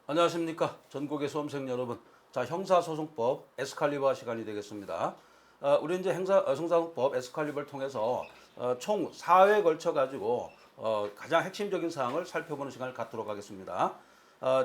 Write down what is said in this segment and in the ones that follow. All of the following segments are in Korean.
안녕하십니까. 전국의 수험생 여러분. 자, 형사소송법 에스칼리버 시간이 되겠습니다. 우리 이제 형사소송법 에스칼리버를 통해서 총 4회에 걸쳐 가지고 가장 핵심적인 사항을 살펴보는 시간을 갖도록 하겠습니다.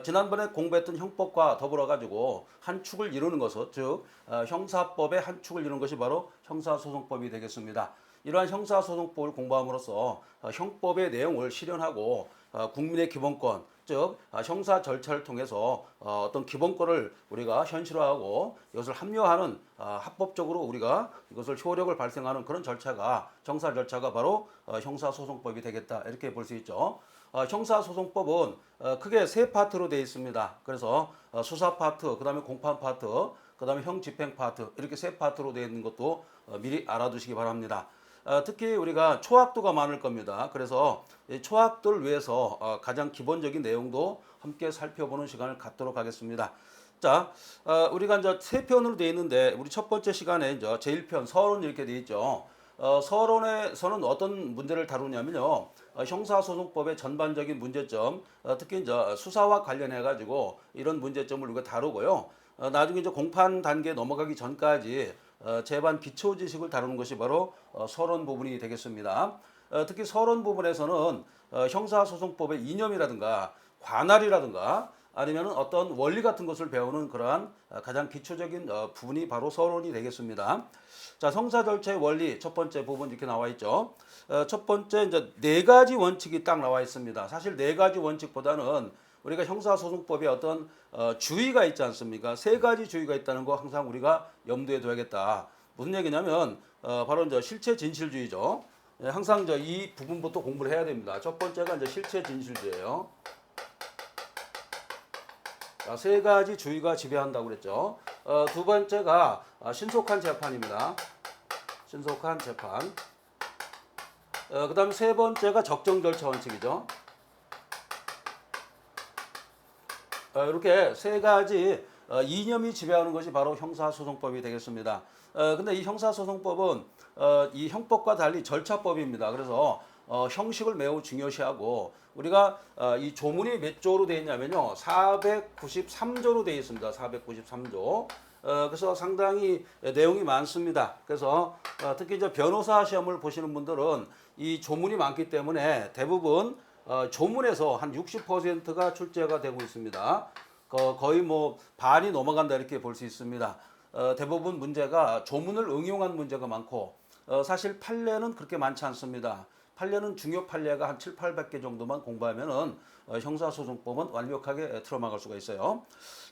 지난번에 공부했던 형법과 더불어 가지고 한 축을 이루는 것은 즉 형사법의 한 축을 이루는 것이 바로 형사소송법이 되겠습니다. 이러한 형사소송법을 공부함으로써 형법의 내용을 실현하고 국민의 기본권, 즉 형사 절차를 통해서 어떤 기본권을 우리가 현실화하고 이것을 합리화하는 합법적으로 우리가 이것을 효력을 발생하는 그런 절차가 형사 절차가 바로 형사소송법이 되겠다 이렇게 볼 수 있죠. 형사소송법은 크게 세 파트로 되어 있습니다. 그래서 수사 파트, 그다음에 공판 파트, 그다음에 형집행 파트 이렇게 세 파트로 되어 있는 것도 미리 알아두시기 바랍니다. 특히 우리가 초학도가 많을 겁니다. 그래서 이 초학도를 위해서 가장 기본적인 내용도 함께 살펴보는 시간을 갖도록 하겠습니다. 자, 우리가 이제 세 편으로 되어 있는데 우리 첫 번째 시간에 이제 제1편 서론 이렇게 되어 있죠. 서론에서는 어떤 문제를 다루냐면요. 형사소송법의 전반적인 문제점, 특히 이제 수사와 관련해 가지고 이런 문제점을 우리가 다루고요. 나중에 이제 공판 단계 넘어가기 전까지 제반 기초 지식을 다루는 것이 바로 서론 부분이 되겠습니다. 특히 서론 부분에서는 형사소송법의 이념이라든가 관할이라든가 아니면 어떤 원리 같은 것을 배우는 그러한 가장 기초적인 부분이 바로 서론이 되겠습니다. 자, 형사 절차의 원리 첫 번째 부분 이렇게 나와 있죠. 첫 번째 이제 네 가지 원칙이 딱 나와 있습니다. 사실 네 가지 원칙보다는 우리가 형사소송법에 어떤 주의가 있지 않습니까? 세 가지 주의가 있다는 거 항상 우리가 염두에 둬야겠다. 무슨 얘기냐면 바로 이제 실체 진실주의죠. 항상 이 부분부터 공부를 해야 됩니다. 첫 번째가 이제 실체 진실주의예요. 자, 세 가지 주의가 지배한다고 그랬죠. 두 번째가 신속한 재판입니다. 신속한 재판. 그다음에 세 번째가 적정 절차 원칙이죠. 이렇게 세 가지 이념이 지배하는 것이 바로 형사소송법이 되겠습니다. 근데 이 형사소송법은 이 형법과 달리 절차법입니다. 그래서 형식을 매우 중요시하고 우리가 이 조문이 몇 조로 되어 있냐면요. 493조로 되어 있습니다. 493조. 그래서 상당히 내용이 많습니다. 그래서 특히 이제 변호사 시험을 보시는 분들은 이 조문이 많기 때문에 대부분 조문에서 한 60%가 출제가 되고 있습니다. 거의 뭐 반이 넘어간다 이렇게 볼 수 있습니다. 대부분 문제가 조문을 응용한 문제가 많고 사실 판례는 그렇게 많지 않습니다. 판례는 중요 판례가 한 7, 800개 정도만 공부하면은 형사소송법은 완벽하게 틀어막을 수가 있어요.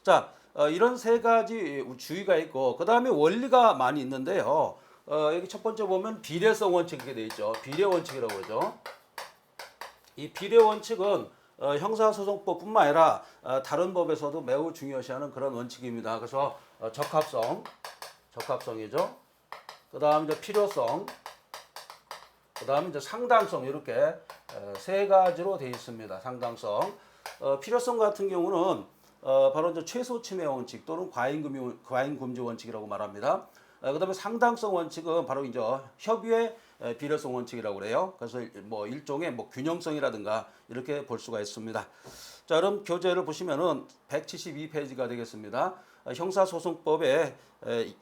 자, 이런 세 가지 주의가 있고 그 다음에 원리가 많이 있는데요. 여기 첫 번째 보면 비례성 원칙 이렇게 돼 있죠. 비례 원칙이라고 그러죠. 이 비례 원칙은 형사소송법뿐만 아니라 다른 법에서도 매우 중요시하는 그런 원칙입니다. 그래서 적합성이죠. 그다음 이제 필요성, 그다음 이제 상당성 이렇게 세 가지로 되어 있습니다. 상당성, 필요성 같은 경우는 바로 이제 최소 침해 원칙 또는 과잉 금지 원칙이라고 말합니다. 그다음에 상당성 원칙은 바로 이제 협의의 비례성 원칙이라고 그래요. 그래서 뭐 일종의 뭐 균형성이라든가 이렇게 볼 수가 있습니다. 자, 그럼 교재를 보시면은 172페이지가 되겠습니다. 형사소송법에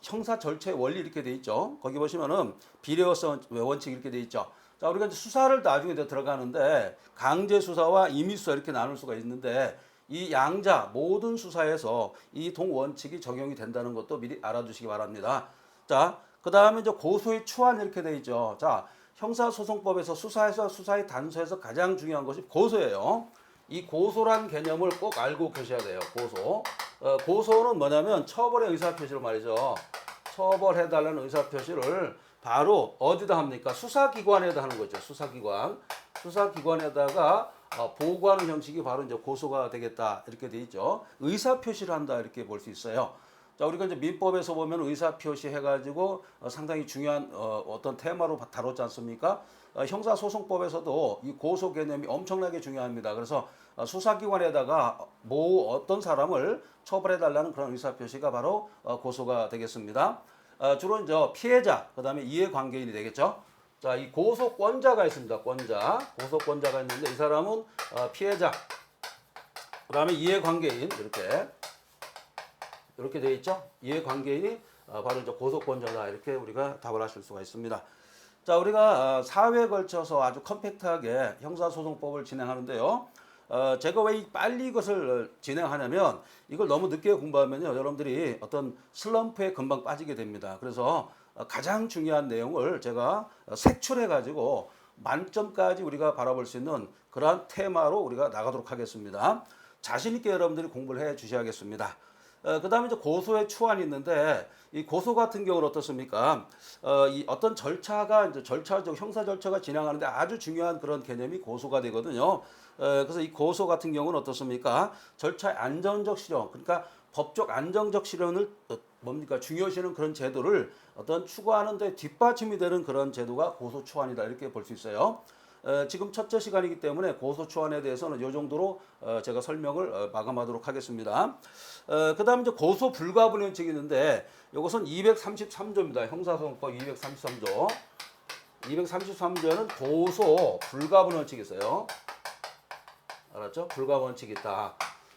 형사 절차의 원리 이렇게 돼 있죠. 거기 보시면은 비례성 원칙 이렇게 돼 있죠. 자, 우리가 이제 수사를 나중에 들어가는데 강제 수사와 임의 수사 이렇게 나눌 수가 있는데 이 양자 모든 수사에서 이 동원칙이 적용이 된다는 것도 미리 알아두시기 바랍니다. 자, 그 다음에 이제 고소의 추안 이렇게 돼 있죠. 자, 형사소송법에서 수사의 단서에서 가장 중요한 것이 고소예요. 이 고소란 개념을 꼭 알고 계셔야 돼요. 고소. 고소는 뭐냐면 처벌의 의사표시로 말이죠. 처벌해달라는 의사표시를 바로 어디다 합니까? 수사기관에다 하는 거죠. 수사기관. 수사기관에다가 보고하는 형식이 바로 이제 고소가 되겠다 이렇게 돼 있죠. 의사표시를 한다 이렇게 볼 수 있어요. 자, 우리가 이제 민법에서 보면 의사표시 해가지고 상당히 중요한 어떤 테마로 다뤘지 않습니까? 형사소송법에서도 이 고소 개념이 엄청나게 중요합니다. 그래서 수사기관에다가 어떤 사람을 처벌해달라는 그런 의사표시가 바로 고소가 되겠습니다. 주로 이제 피해자, 그 다음에 이해관계인이 되겠죠. 자, 이 고소권자가 있습니다. 고소권자가 있는데 이 사람은 피해자, 그다음에 이해관계인 이렇게 돼 있죠. 이해관계인이 바로 이제 고소권자다 이렇게 우리가 답을 하실 수가 있습니다. 자, 우리가 4회에 걸쳐서 아주 컴팩트하게 형사소송법을 진행하는데요. 제가 왜 빨리 이것을 진행하냐면 이걸 너무 늦게 공부하면요 여러분들이 어떤 슬럼프에 금방 빠지게 됩니다. 그래서 가장 중요한 내용을 제가 색출해 가지고 만점까지 우리가 바라볼 수 있는 그러한 테마로 우리가 나가도록 하겠습니다. 자신 있게 여러분들이 공부를 해 주셔야겠습니다. 그다음에 이제 고소의 추안이 있는데 이 고소 같은 경우는 어떻습니까? 이 어떤 절차가 이제 절차적 형사 절차가 진행하는데 아주 중요한 그런 개념이 고소가 되거든요. 그래서 이 고소 같은 경우는 어떻습니까? 절차의 안정적 실현, 그러니까 법적 안정적 실현을 뭡니까 중요시하는 그런 제도를 어떤 추구하는데 뒷받침이 되는 그런 제도가 고소 추안이다 이렇게 볼 수 있어요. 지금 첫째 시간이기 때문에 고소 추안에 대해서는 이 정도로 제가 설명을 마감하도록 하겠습니다. 그다음 이제 고소 불가분 원칙이 있는데 이것은 233조입니다. 형사소송법 233조. 233조에는 고소 불가분 원칙이 있어요. 알았죠? 불가분 원칙이 있다.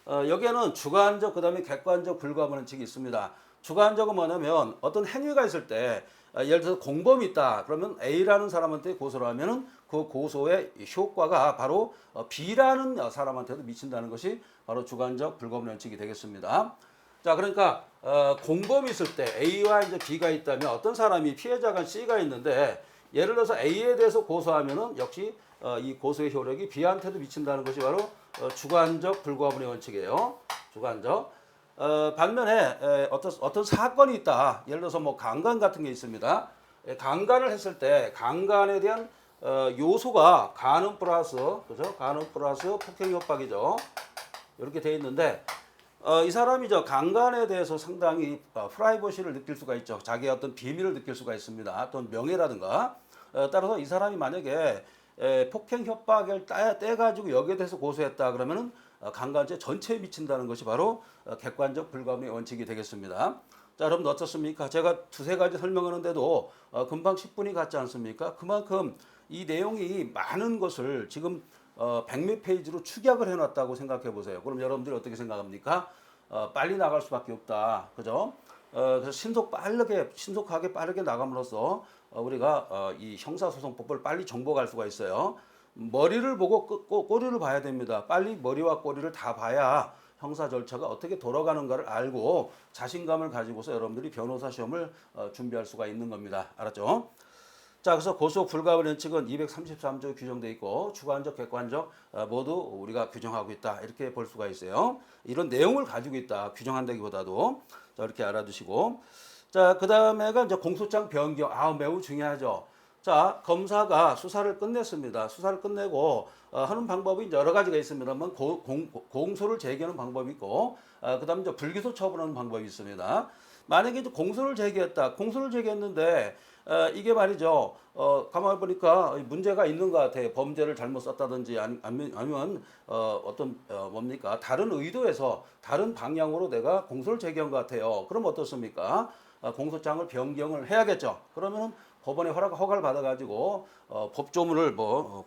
여기에는 주관적 그다음에 객관적 불가분 원칙이 있습니다. 주관적은 뭐냐면 어떤 행위가 있을 때 예를 들어서 공범이 있다. 그러면 A라는 사람한테 고소를 하면은 그 고소의 효과가 바로 B라는 사람한테도 미친다는 것이 바로 주관적 불가분 원칙이 되겠습니다. 자, 그러니까 공범이 있을 때 A와 이제 B가 있다면 어떤 사람이 피해자가 C가 있는데 예를 들어서 A에 대해서 고소하면은 역시 이 고소의 효력이 B한테도 미친다는 것이 바로 주관적 불가분의 원칙이에요. 주관적. 반면에 어떤 사건이 있다. 예를 들어서 뭐 강간 같은 게 있습니다. 강간을 했을 때 강간에 대한 요소가 간음 플러스 그죠? 간음 플러스 폭행 협박이죠. 이렇게 돼 있는데 이 사람이 강간에 대해서 상당히 프라이버시를 느낄 수가 있죠. 자기의 어떤 비밀을 느낄 수가 있습니다. 또는 명예라든가. 따라서 이 사람이 만약에 폭행 협박을 떼가지고 여기에 대해서 고소했다 그러면은 강간죄 전체에 미친다는 것이 바로 객관적 불가분의 원칙이 되겠습니다. 자, 여러분 어떻습니까? 제가 두세 가지 설명하는데도 금방 10분이 갔지 않습니까? 그만큼 이 내용이 많은 것을 지금 100몇 페이지로 축약을 해놨다고 생각해 보세요. 그럼 여러분들이 어떻게 생각합니까? 빨리 나갈 수밖에 없다. 그죠? 그래서 신속하게 빠르게 나감으로써 우리가 이 형사소송법을 빨리 정복할 수가 있어요. 머리를 보고 꼬리를 봐야 됩니다. 빨리 머리와 꼬리를 다 봐야 형사 절차가 어떻게 돌아가는가를 알고 자신감을 가지고서 여러분들이 변호사 시험을 준비할 수가 있는 겁니다. 알았죠? 자, 그래서 고소 불가분 원칙은 233조에 규정되어 있고 주관적, 객관적 모두 우리가 규정하고 있다. 이렇게 볼 수가 있어요. 이런 내용을 가지고 있다. 규정한다기보다도 자, 이렇게 알아두시고 자, 그다음에가 이제 공소장 변경. 매우 중요하죠. 자, 검사가 수사를 끝냈습니다. 수사를 끝내고 하는 방법이 여러 가지가 있습니다만 공소를 제기하는 방법이 있고 그다음에 이제 불기소 처분하는 방법이 있습니다. 만약에 이제 공소를 제기했다. 공소를 제기했는데 이게 말이죠. 가만히 보니까 문제가 있는 것 같아요. 범죄를 잘못 썼다든지 아니면 어떤 뭡니까 다른 의도에서 다른 방향으로 내가 공소를 제기한 것 같아요. 그럼 어떻습니까? 공소장을 변경을 해야겠죠. 그러면 법원의 허가를 받아가지고 법조문을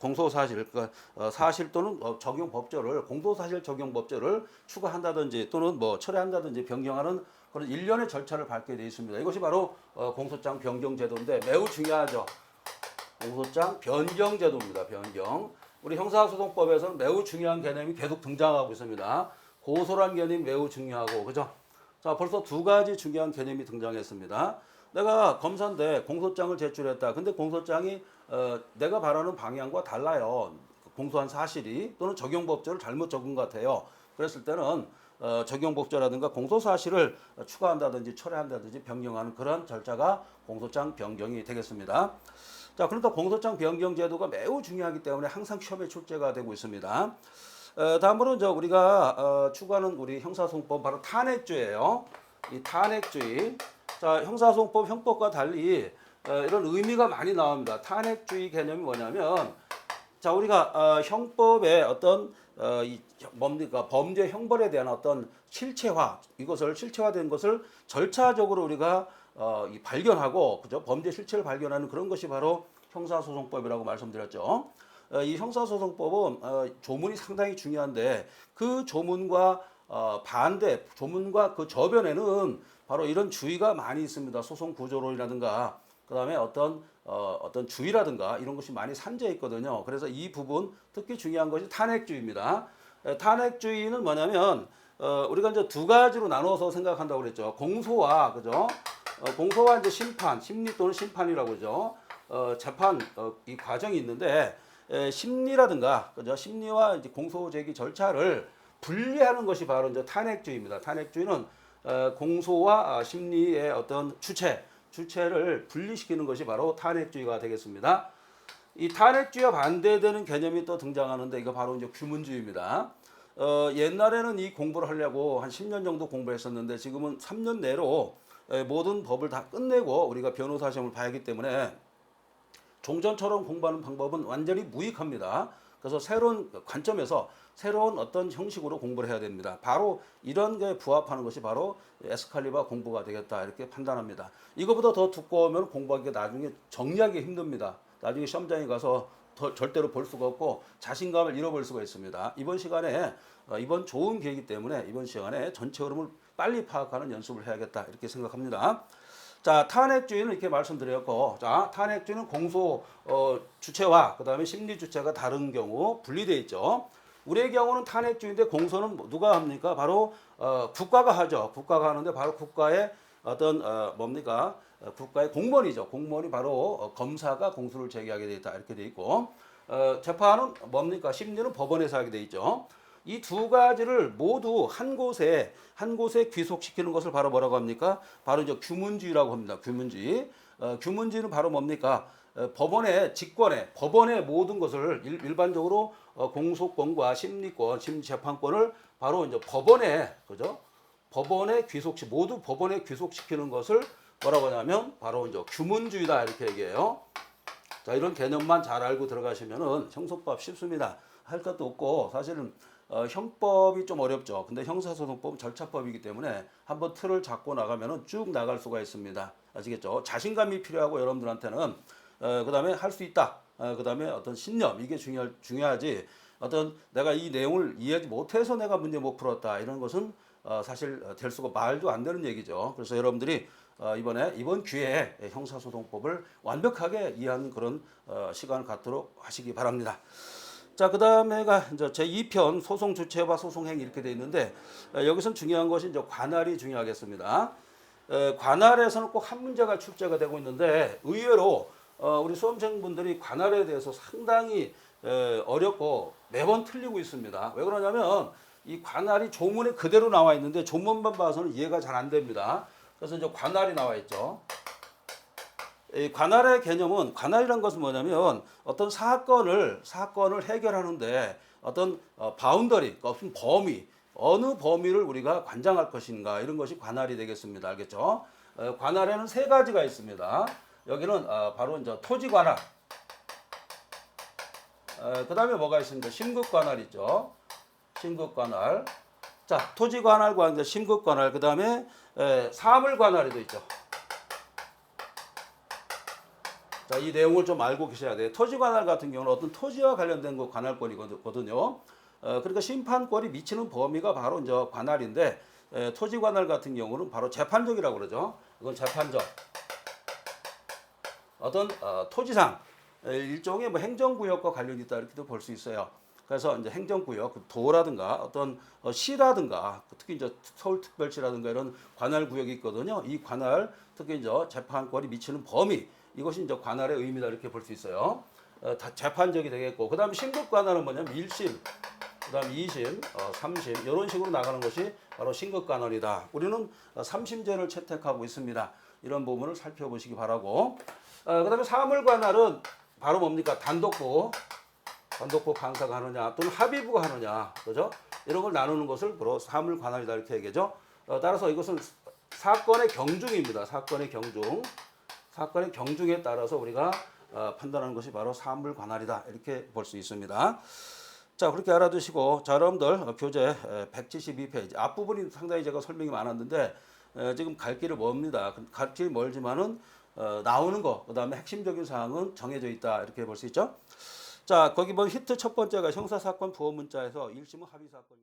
공소사실, 그러니까 사실 또는 적용 법조를 공소사실 적용 법조를 추가한다든지 또는 철회한다든지 변경하는 그런 일련의 절차를 밟게 되어 있습니다. 이것이 바로 공소장 변경 제도인데 매우 중요하죠. 공소장 변경 제도입니다. 변경. 우리 형사소송법에서는 매우 중요한 개념이 계속 등장하고 있습니다. 고소란 개념이 매우 중요하고 그죠? 자, 벌써 두 가지 중요한 개념이 등장했습니다. 내가 검사인데 공소장을 제출했다. 근데 공소장이 내가 바라는 방향과 달라요. 공소한 사실이 또는 적용법조를 잘못 적은 것 같아요. 그랬을 때는 적용법조라든가 공소사실을 추가한다든지 철회한다든지 변경하는 그런 절차가 공소장 변경이 되겠습니다. 자, 그런데 공소장 변경 제도가 매우 중요하기 때문에 항상 시험에 출제가 되고 있습니다. 다음으로 이제 우리가 추구하는 우리 형사소송법 바로 탄핵죄예요. 이 탄핵주의. 자, 형사소송법 형법과 달리 이런 의미가 많이 나옵니다. 탄핵주의 개념이 뭐냐면 자, 우리가 형법의 어떤 뭡니까 범죄 형벌에 대한 어떤 이것을 실체화된 것을 절차적으로 우리가 발견하고 그죠? 범죄 실체를 발견하는 그런 것이 바로 형사소송법이라고 말씀드렸죠. 이 형사소송법은 조문이 상당히 중요한데 그 조문과 반대, 조문과 그 저변에는 바로 이런 주의가 많이 있습니다. 소송 구조론이라든가 그다음에 어떤 주의라든가 이런 것이 많이 산재해 있거든요. 그래서 이 부분 특히 중요한 것이 탄핵주의입니다. 탄핵주의는 뭐냐면 우리가 이제 두 가지로 나눠서 생각한다고 그랬죠. 공소와 그죠? 공소와 이제 심판, 심리 또는 심판이라고 그러죠. 재판 이 과정이 있는데 심리라든가 그죠? 심리와 이제 공소 제기 절차를 분리하는 것이 바로 이제 탄핵주의입니다. 탄핵주의는 공소와 심리의 어떤 주체를 분리시키는 것이 바로 탄핵주의가 되겠습니다. 이 탄핵주의와 반대되는 개념이 또 등장하는데 이거 바로 이제 규문주의입니다. 옛날에는 이 공부를 하려고 한 10년 정도 공부했었는데 지금은 3년 내로 모든 법을 다 끝내고 우리가 변호사 시험을 봐야 하기 때문에 종전처럼 공부하는 방법은 완전히 무익합니다. 그래서 새로운 관점에서 새로운 어떤 형식으로 공부를 해야 됩니다. 바로 이런 게 부합하는 것이 바로 에스칼리바 공부가 되겠다 이렇게 판단합니다. 이거보다 더 두꺼우면 공부하기가 나중에 정리하기 힘듭니다. 나중에 시험장에 가서 절대로 볼 수가 없고 자신감을 잃어버릴 수가 있습니다. 이번 시간에 이번 좋은 기회이기 때문에 이번 시간에 전체 흐름을 빨리 파악하는 연습을 해야겠다 이렇게 생각합니다. 자, 탄핵주의는 이렇게 말씀드렸고, 자, 탄핵주의는 공소 주체와 그다음에 심리 주체가 다른 경우 분리되어 있죠. 우리의 경우는 탄핵주의인데 공소는 누가 합니까? 바로 국가가 하죠. 국가가 하는데 바로 국가의 어떤 뭡니까? 국가의 공무원이죠. 공무원이 바로 검사가 공소를 제기하게 되어 있다 이렇게 되어 있고, 재판은 뭡니까? 심리는 법원에서 하게 되어 있죠. 이 두 가지를 모두 한 곳에 귀속시키는 것을 바로 뭐라고 합니까? 바로 이제 규문주의라고 합니다. 규문주의. 규문주의는 바로 뭡니까? 법원의 모든 것을 일반적으로 공소권과 심리권, 심재판권을 바로 이제 모두 법원에 귀속시키는 것을 뭐라고 하냐면 바로 이제 규문주의다 이렇게 얘기해요. 자, 이런 개념만 잘 알고 들어가시면은 형소법 쉽습니다. 할 것도 없고 사실은 형법이 좀 어렵죠. 근데 형사소송법은 절차법이기 때문에 한번 틀을 잡고 나가면은 쭉 나갈 수가 있습니다. 아시겠죠? 자신감이 필요하고 여러분들한테는 그다음에 할 수 있다. 그다음에 어떤 신념 이게 중요하지. 어떤 내가 이 내용을 이해하지 못해서 내가 문제 못 풀었다 이런 것은 사실 될 수가 말도 안 되는 얘기죠. 그래서 여러분들이 이번 기회에 형사소송법을 완벽하게 이해하는 그런 시간을 갖도록 하시기 바랍니다. 자, 그다음에가 이제 제2편 소송 주체와 소송 행위 이렇게 돼 있는데 여기서는 중요한 것이 이제 관할이 중요하겠습니다. 관할에서는 꼭 한 문제가 출제가 되고 있는데 의외로 우리 수험생분들이 관할에 대해서 상당히 어렵고 매번 틀리고 있습니다. 왜 그러냐면 이 관할이 조문에 그대로 나와 있는데 조문만 봐서는 이해가 잘 안 됩니다. 그래서 이제 관할이 나와 있죠. 이 관할의 개념은 관할이라는 것은 뭐냐면 어떤 사건을 해결하는데 어떤 바운더리, 어떤 범위, 어느 범위를 우리가 관장할 것인가 이런 것이 관할이 되겠습니다. 알겠죠? 관할에는 세 가지가 있습니다. 여기는 바로 이제 토지 관할. 그다음에 뭐가 있습니까? 심급 관할 있죠. 심급 관할. 자, 토지 관할과 이제 심급 관할. 그다음에 사물 관할이도 있죠. 자, 이 내용을 좀 알고 계셔야 돼요. 토지 관할 같은 경우는 어떤 토지와 관련된 거 관할권이거든요. 그러니까 심판권이 미치는 범위가 바로 이제 관할인데 토지 관할 같은 경우는 바로 재판적이라고 그러죠. 이건 재판적. 어떤 토지상 일종의 뭐 행정구역과 관련이 있다 이렇게도 볼 수 있어요. 그래서 이제 행정구역, 도라든가 어떤 시라든가 특히 이제 서울특별시라든가 이런 관할 구역이 있거든요. 이 관할 특히 이제 재판권이 미치는 범위 이것이 이제 관할의 의미다 이렇게 볼 수 있어요. 다 재판적이 되겠고, 그다음 신급 관할은 뭐냐면 1심, 그다음 2심, 3심 이런 식으로 나가는 것이 바로 신급 관할이다. 우리는 3심제를 채택하고 있습니다. 이런 부분을 살펴보시기 바라고. 그다음에 사물 관할은 바로 뭡니까? 단독부 강사가 하느냐 또는 합의부가 하느냐, 그죠? 이런 걸 나누는 것을 바로 사물 관할이다 이렇게 얘기하죠. 따라서 이것은 사건의 경중입니다. 사건의 경중에 따라서 우리가 판단하는 것이 바로 사물 관할이다 이렇게 볼 수 있습니다. 자, 그렇게 알아두시고, 자, 여러분들 교재 172페이지 앞부분이 상당히 제가 설명이 많았는데 지금 갈 길이 멉니다. 갈 길이 멀지만은 나오는 거, 그다음에 핵심적인 사항은 정해져 있다 이렇게 볼 수 있죠. 자, 거기 보면 히트 첫 번째가 형사사건 부호 문자에서 1심은 합의 사건.